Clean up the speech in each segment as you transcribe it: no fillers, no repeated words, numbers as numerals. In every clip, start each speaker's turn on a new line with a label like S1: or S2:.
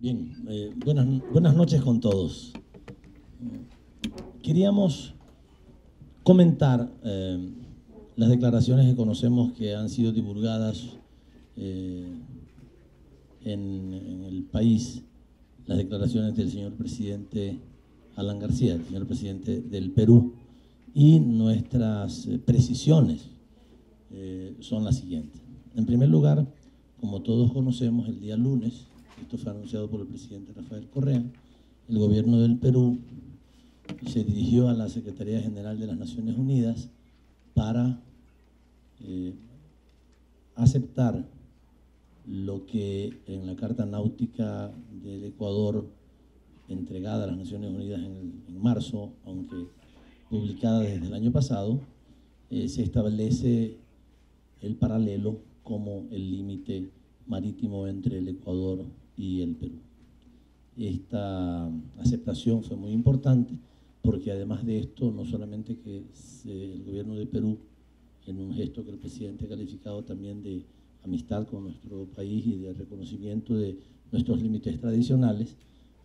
S1: Bien, buenas noches con todos. Queríamos comentar las declaraciones que conocemos que han sido divulgadas en el país, las declaraciones del señor presidente Alan García, el señor presidente del Perú, y nuestras precisiones son las siguientes. En primer lugar, como todos conocemos, el día lunes, esto fue anunciado por el presidente Rafael Correa, el gobierno del Perú se dirigió a la Secretaría General de las Naciones Unidas para aceptar lo que en la Carta Náutica del Ecuador, entregada a las Naciones Unidas en marzo, aunque publicada desde el año pasado, se establece el paralelo como el límite marítimo entre el Ecuador y el Perú. Esta aceptación fue muy importante porque además de esto, no solamente que el gobierno de Perú, en un gesto que el presidente ha calificado también de amistad con nuestro país y de reconocimiento de nuestros límites tradicionales,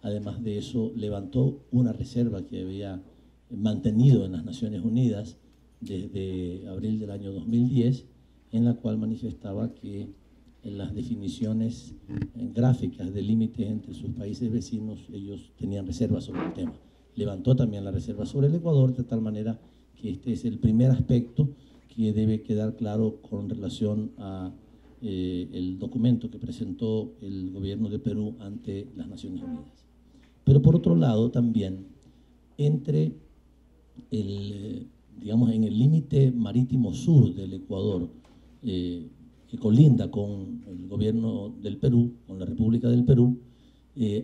S1: además de eso levantó una reserva que había mantenido en las Naciones Unidas desde abril del año 2010, en la cual manifestaba que en las definiciones gráficas de límites entre sus países vecinos, ellos tenían reservas sobre el tema. Levantó también la reserva sobre el Ecuador, de tal manera que este es el primer aspecto que debe quedar claro con relación a el documento que presentó el gobierno de Perú ante las Naciones Unidas. Pero por otro lado también, entre digamos, en el límite marítimo sur del Ecuador, que colinda con el gobierno del Perú, con la República del Perú,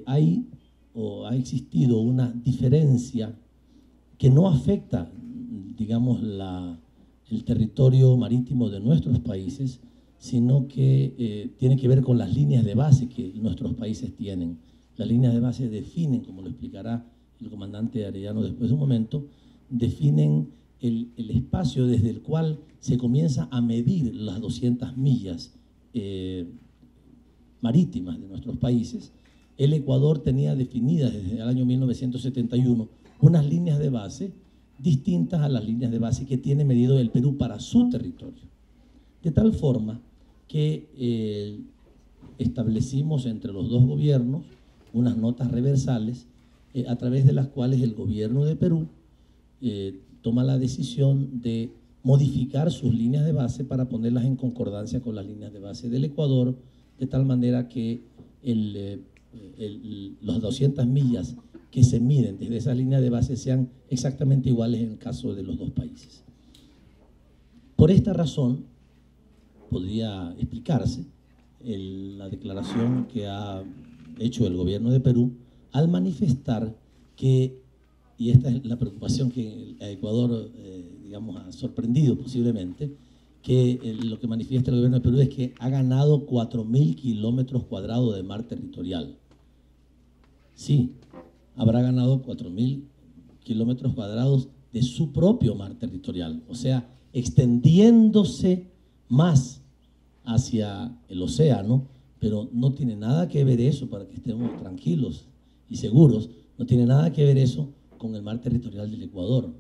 S1: ha existido una diferencia que no afecta, digamos, el territorio marítimo de nuestros países, sino que tiene que ver con las líneas de base que nuestros países tienen. Las líneas de base definen, como lo explicará el comandante Arellano después de un momento, definen el espacio desde el cual se comienza a medir las 200 millas marítimas de nuestros países. El Ecuador tenía definidas desde el año 1971 unas líneas de base distintas a las líneas de base que tiene medido el Perú para su territorio. De tal forma que establecimos entre los dos gobiernos unas notas reversales a través de las cuales el gobierno de Perú toma la decisión de modificar sus líneas de base para ponerlas en concordancia con las líneas de base del Ecuador, de tal manera que las 200 millas que se miden desde esa línea de base sean exactamente iguales en el caso de los dos países. Por esta razón, podría explicarse la declaración que ha hecho el gobierno de Perú al manifestar que, y esta es la preocupación que a Ecuador, digamos, ha sorprendido posiblemente, que lo que manifiesta el gobierno de Perú es que ha ganado 4.000 kilómetros cuadrados de mar territorial. Sí, habrá ganado 4.000 kilómetros cuadrados de su propio mar territorial, o sea, extendiéndose más hacia el océano, pero no tiene nada que ver eso, para que estemos tranquilos y seguros, no tiene nada que ver eso con el mar territorial del Ecuador.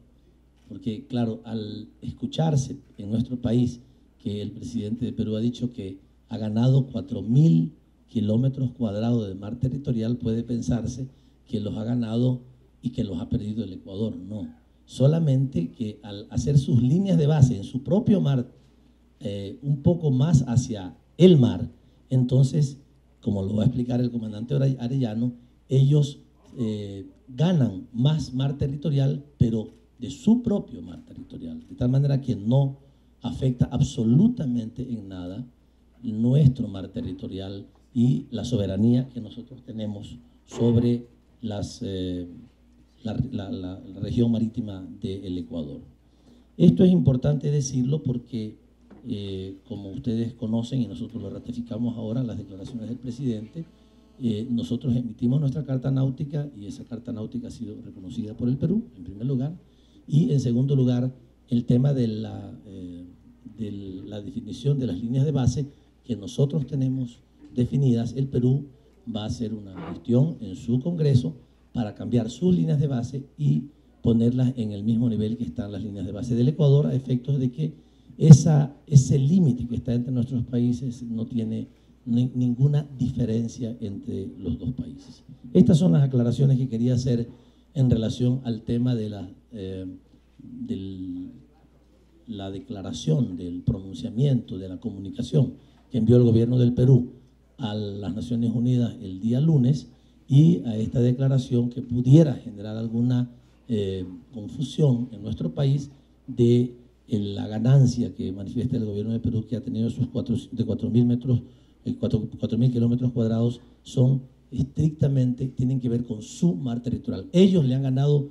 S1: Porque, claro, al escucharse en nuestro país que el presidente de Perú ha dicho que ha ganado 4.000 kilómetros cuadrados de mar territorial, puede pensarse que los ha ganado y que los ha perdido el Ecuador. No, solamente que al hacer sus líneas de base en su propio mar, un poco más hacia el mar, entonces, como lo va a explicar el comandante Arellano, ellos ganan más mar territorial, pero de su propio mar territorial, de tal manera que no afecta absolutamente en nada nuestro mar territorial y la soberanía que nosotros tenemos sobre la región marítima del Ecuador. Esto es importante decirlo porque, como ustedes conocen y nosotros lo ratificamos ahora en las declaraciones del presidente, nosotros emitimos nuestra carta náutica y esa carta náutica ha sido reconocida por el Perú, en primer lugar, y en segundo lugar, el tema de la definición de las líneas de base que nosotros tenemos definidas, el Perú va a hacer una gestión en su Congreso para cambiar sus líneas de base y ponerlas en el mismo nivel que están las líneas de base del Ecuador, a efectos de que ese límite que está entre nuestros países no tiene ninguna diferencia entre los dos países. Estas son las aclaraciones que quería hacer en relación al tema de la declaración, del pronunciamiento, de la comunicación que envió el gobierno del Perú a las Naciones Unidas el día lunes, y a esta declaración que pudiera generar alguna confusión en nuestro país de la ganancia que manifiesta el gobierno de Perú, que ha tenido sus 4.000 kilómetros cuadrados, son estrictamente, tienen que ver con su mar territorial. Ellos le han ganado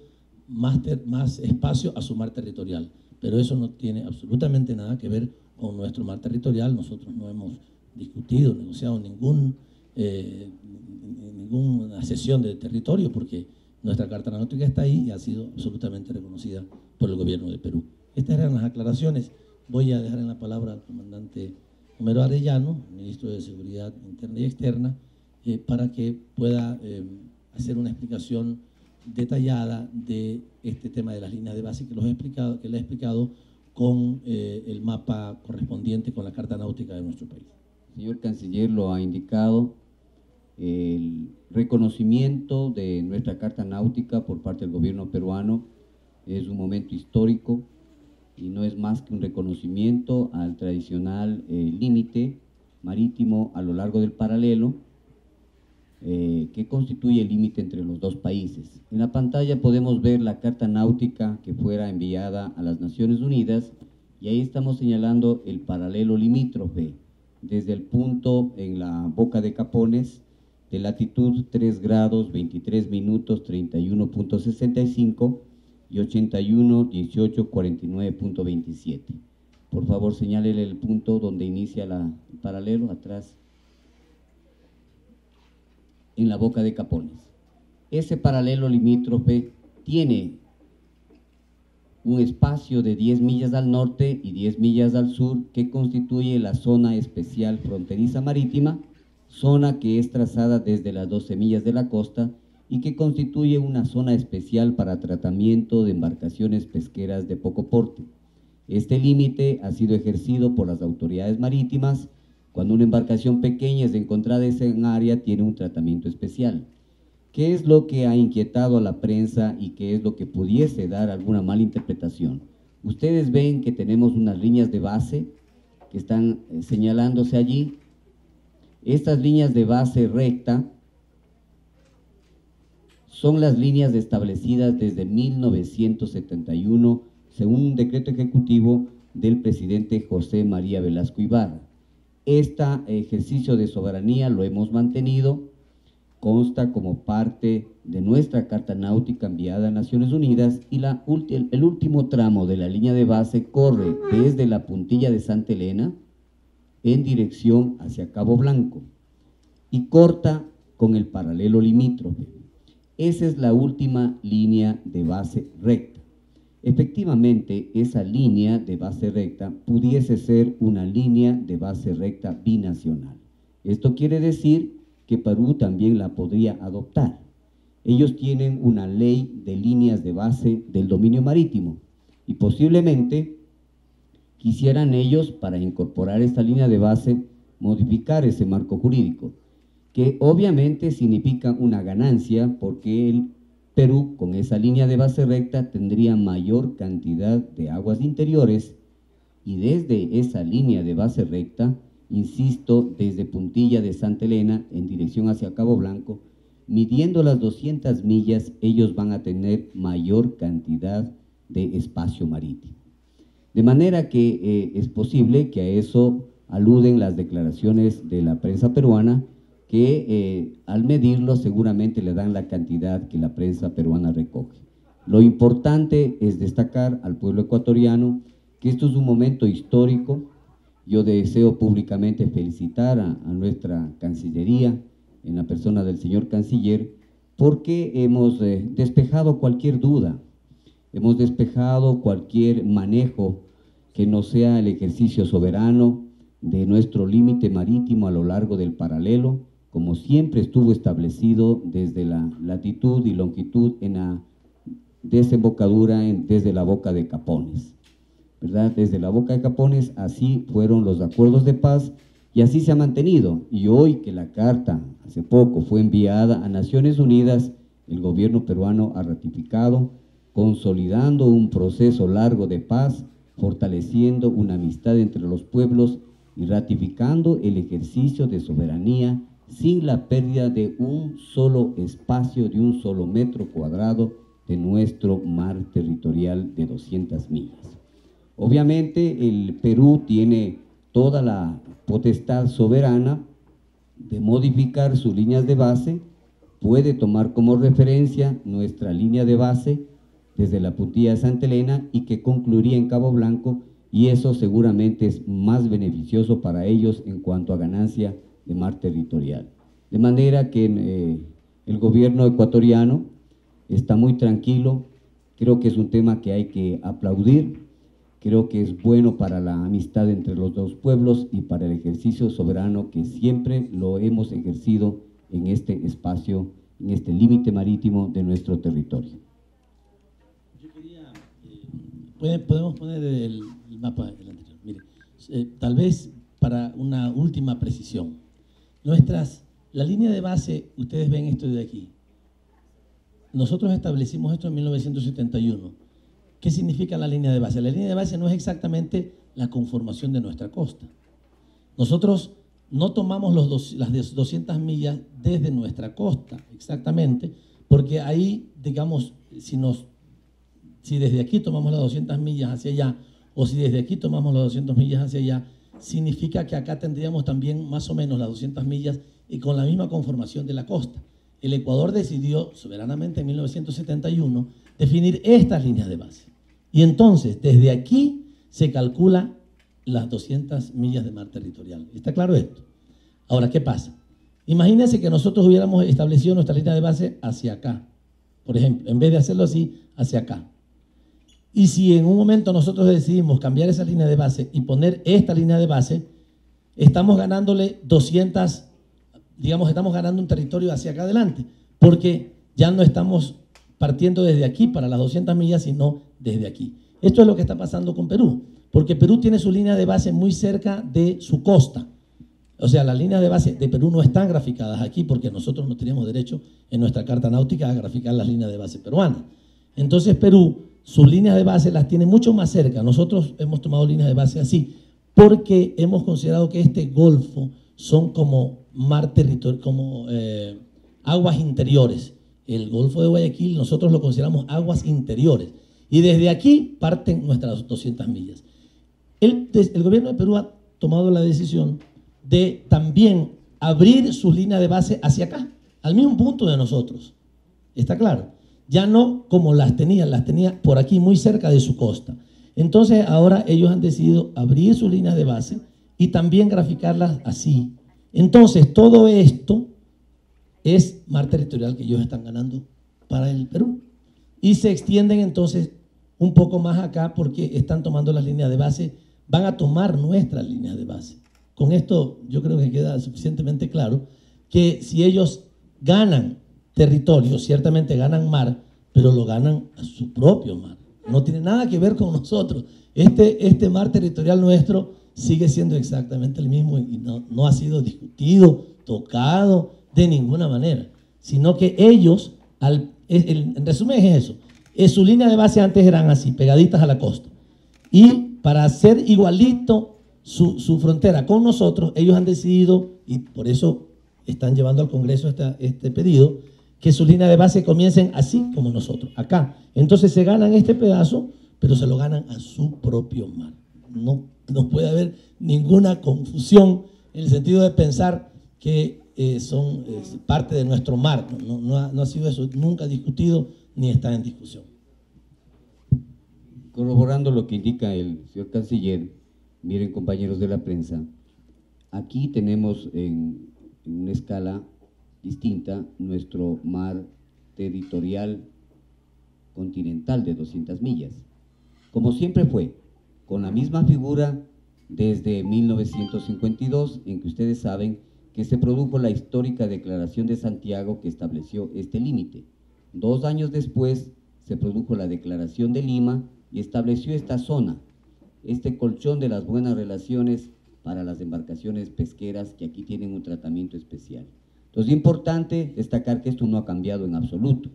S1: más espacio a su mar territorial, pero eso no tiene absolutamente nada que ver con nuestro mar territorial. Nosotros no hemos discutido, negociado ninguna cesión de territorio, porque nuestra Carta Náutica está ahí y ha sido absolutamente reconocida por el gobierno de Perú. Estas eran las aclaraciones. Voy a dejar en la palabra al comandante Homero Arellano, ministro de Seguridad Interna y Externa, para que pueda hacer una explicación detallada de este tema de las líneas de base que le he explicado con el mapa correspondiente con la Carta Náutica de nuestro país.
S2: Señor Canciller lo ha indicado, el reconocimiento de nuestra Carta Náutica por parte del gobierno peruano es un momento histórico y no es más que un reconocimiento al tradicional límite marítimo a lo largo del paralelo que constituye el límite entre los dos países. En la pantalla podemos ver la Carta Náutica que fuera enviada a las Naciones Unidas, y ahí estamos señalando el paralelo limítrofe desde el punto en la Boca de Capones de latitud 3 grados 23 minutos 31.65 y 81 18 49.27. Por favor, señálele el punto donde inicia el paralelo, atrás, en la Boca de Capones. Ese paralelo limítrofe tiene un espacio de 10 millas al norte y 10 millas al sur, que constituye la zona especial fronteriza marítima, zona que es trazada desde las 12 millas de la costa y que constituye una zona especial para tratamiento de embarcaciones pesqueras de poco porte. Este límite ha sido ejercido por las autoridades marítimas cuando una embarcación pequeña es encontrada en esa área, tiene un tratamiento especial. ¿Qué es lo que ha inquietado a la prensa y qué es lo que pudiese dar alguna mala interpretación? Ustedes ven que tenemos unas líneas de base que están señalándose allí. Estas líneas de base recta son las líneas establecidas desde 1971 según un decreto ejecutivo del presidente José María Velasco Ibarra. Este ejercicio de soberanía lo hemos mantenido, consta como parte de nuestra Carta Náutica enviada a Naciones Unidas, y el último tramo de la línea de base corre desde la puntilla de Santa Elena en dirección hacia Cabo Blanco y corta con el paralelo limítrofe. Esa es la última línea de base recta. Efectivamente, esa línea de base recta pudiese ser una línea de base recta binacional. Esto quiere decir que Perú también la podría adoptar. Ellos tienen una ley de líneas de base del dominio marítimo y posiblemente quisieran ellos, para incorporar esta línea de base, modificar ese marco jurídico, que obviamente significa una ganancia, porque el Perú, con esa línea de base recta, tendría mayor cantidad de aguas interiores, y desde esa línea de base recta, insisto, desde Puntilla de Santa Elena en dirección hacia Cabo Blanco, midiendo las 200 millas, ellos van a tener mayor cantidad de espacio marítimo. De manera que es posible que a eso aluden las declaraciones de la prensa peruana, que al medirlo seguramente le dan la cantidad que la prensa peruana recoge. Lo importante es destacar al pueblo ecuatoriano que esto es un momento histórico. Yo deseo públicamente felicitar a nuestra Cancillería, en la persona del señor Canciller, porque hemos despejado cualquier duda, hemos despejado cualquier manejo que no sea el ejercicio soberano de nuestro límite marítimo a lo largo del paralelo, como siempre estuvo establecido desde la latitud y longitud en la desembocadura desde la boca de Capones, ¿verdad? Desde la boca de Capones, así fueron los acuerdos de paz y así se ha mantenido. Y hoy que la carta hace poco fue enviada a Naciones Unidas, el gobierno peruano ha ratificado, consolidando un proceso largo de paz, fortaleciendo una amistad entre los pueblos y ratificando el ejercicio de soberanía sin la pérdida de un solo espacio, de un solo metro cuadrado de nuestro mar territorial de 200 millas. Obviamente el Perú tiene toda la potestad soberana de modificar sus líneas de base, puede tomar como referencia nuestra línea de base desde la puntilla de Santa Elena y que concluiría en Cabo Blanco, y eso seguramente es más beneficioso para ellos en cuanto a ganancia de mar territorial. De manera que el gobierno ecuatoriano está muy tranquilo, creo que es un tema que hay que aplaudir, creo que es bueno para la amistad entre los dos pueblos y para el ejercicio soberano que siempre lo hemos ejercido en este espacio, en este límite marítimo de nuestro territorio.
S1: Yo quería, podemos poner el mapa el anterior. Mire, tal vez para una última precisión. La línea de base, ustedes ven esto de aquí. Nosotros establecimos esto en 1971. ¿Qué significa la línea de base? La línea de base no es exactamente la conformación de nuestra costa. Nosotros no tomamos las 200 millas desde nuestra costa, exactamente, porque ahí, digamos, si desde aquí tomamos las 200 millas hacia allá, o si desde aquí tomamos las 200 millas hacia allá, significa que acá tendríamos también más o menos las 200 millas y con la misma conformación de la costa. El Ecuador decidió soberanamente en 1971 definir estas líneas de base. Y entonces, desde aquí se calcula las 200 millas de mar territorial. ¿Está claro esto? Ahora, ¿qué pasa? Imagínense que nosotros hubiéramos establecido nuestra línea de base hacia acá. Por ejemplo, en vez de hacerlo así, hacia acá. Y si en un momento nosotros decidimos cambiar esa línea de base y poner esta línea de base, estamos ganándole 200, digamos, estamos ganando un territorio hacia acá adelante, porque ya no estamos partiendo desde aquí para las 200 millas, sino desde aquí. Esto es lo que está pasando con Perú, porque Perú tiene su línea de base muy cerca de su costa. O sea, las líneas de base de Perú no están graficadas aquí porque nosotros no teníamos derecho en nuestra carta náutica a graficar las líneas de base peruanas. Entonces Perú, sus líneas de base las tiene mucho más cerca. Nosotros hemos tomado líneas de base así porque hemos considerado que este golfo son como mar territorial, como aguas interiores. El Golfo de Guayaquil nosotros lo consideramos aguas interiores. Y desde aquí parten nuestras 200 millas. El gobierno de Perú ha tomado la decisión de también abrir sus líneas de base hacia acá, al mismo punto de nosotros. ¿Está claro? Ya no como las tenía por aquí muy cerca de su costa. Entonces ahora ellos han decidido abrir sus líneas de base y también graficarlas así. Entonces todo esto es mar territorial que ellos están ganando para el Perú. Y se extienden entonces un poco más acá porque están tomando las líneas de base, van a tomar nuestras líneas de base. Con esto yo creo que queda suficientemente claro que si ellos ganan territorio, ciertamente ganan mar, pero lo ganan a su propio mar. No tiene nada que ver con nosotros. Este mar territorial nuestro sigue siendo exactamente el mismo y no ha sido discutido, tocado de ninguna manera, sino que ellos, en resumen es eso, su línea de base antes eran así, pegaditas a la costa, y para hacer igualito su frontera con nosotros, ellos han decidido, y por eso están llevando al Congreso este pedido, que sus líneas de base comiencen así como nosotros, acá. Entonces se ganan este pedazo, pero se lo ganan a su propio mar. No puede haber ninguna confusión en el sentido de pensar que son parte de nuestro mar. No ha sido eso nunca discutido ni está en discusión.
S2: Corroborando lo que indica el señor canciller, miren compañeros de la prensa, aquí tenemos en una escala distinta nuestro mar territorial continental de 200 millas, como siempre fue, con la misma figura desde 1952, en que ustedes saben que que se produjo la histórica Declaración de Santiago que estableció este límite. 2 años después se produjo la Declaración de Lima y estableció esta zona, este colchón de las buenas relaciones para las embarcaciones pesqueras que aquí tienen un tratamiento especial. Entonces, es importante destacar que esto no ha cambiado en absoluto.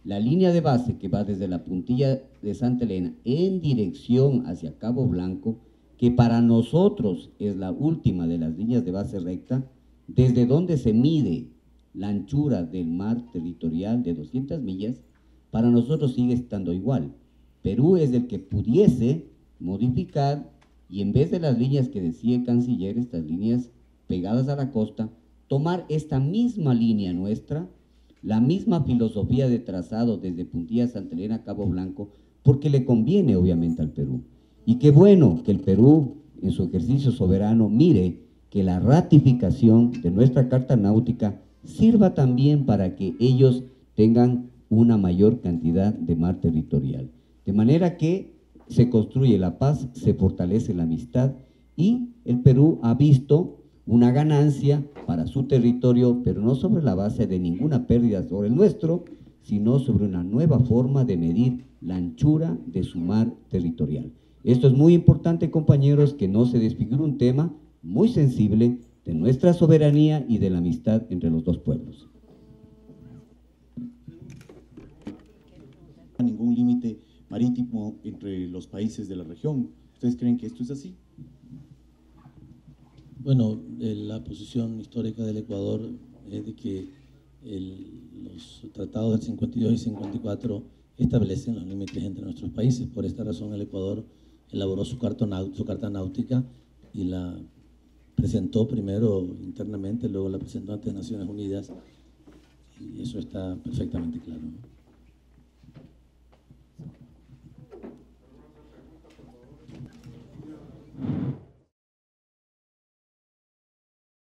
S2: La línea de base que va desde la puntilla de Santa Elena en dirección hacia Cabo Blanco, que para nosotros es la última de las líneas de base recta, desde donde se mide la anchura del mar territorial de 200 millas, para nosotros sigue estando igual. Perú es el que pudiese modificar y en vez de las líneas que decía el canciller, estas líneas pegadas a la costa, tomar esta misma línea nuestra, la misma filosofía de trazado desde Puntilla Santa Elena a Cabo Blanco, porque le conviene obviamente al Perú. Y qué bueno que el Perú, en su ejercicio soberano, mire que la ratificación de nuestra Carta Náutica sirva también para que ellos tengan una mayor cantidad de mar territorial. De manera que se construye la paz, se fortalece la amistad y el Perú ha visto una ganancia para su territorio, pero no sobre la base de ninguna pérdida sobre el nuestro, sino sobre una nueva forma de medir la anchura de su mar territorial. Esto es muy importante, compañeros, que no se desfigure un tema muy sensible de nuestra soberanía y de la amistad entre los dos pueblos.
S3: Ningún límite marítimo entre los países de la región. ¿Ustedes creen que esto es así?
S1: Bueno, la posición histórica del Ecuador es de que los tratados del 52 y 54 establecen los límites entre nuestros países. Por esta razón el Ecuador elaboró su carta náutica y la presentó primero internamente, luego la presentó ante Naciones Unidas y eso está perfectamente claro, ¿no?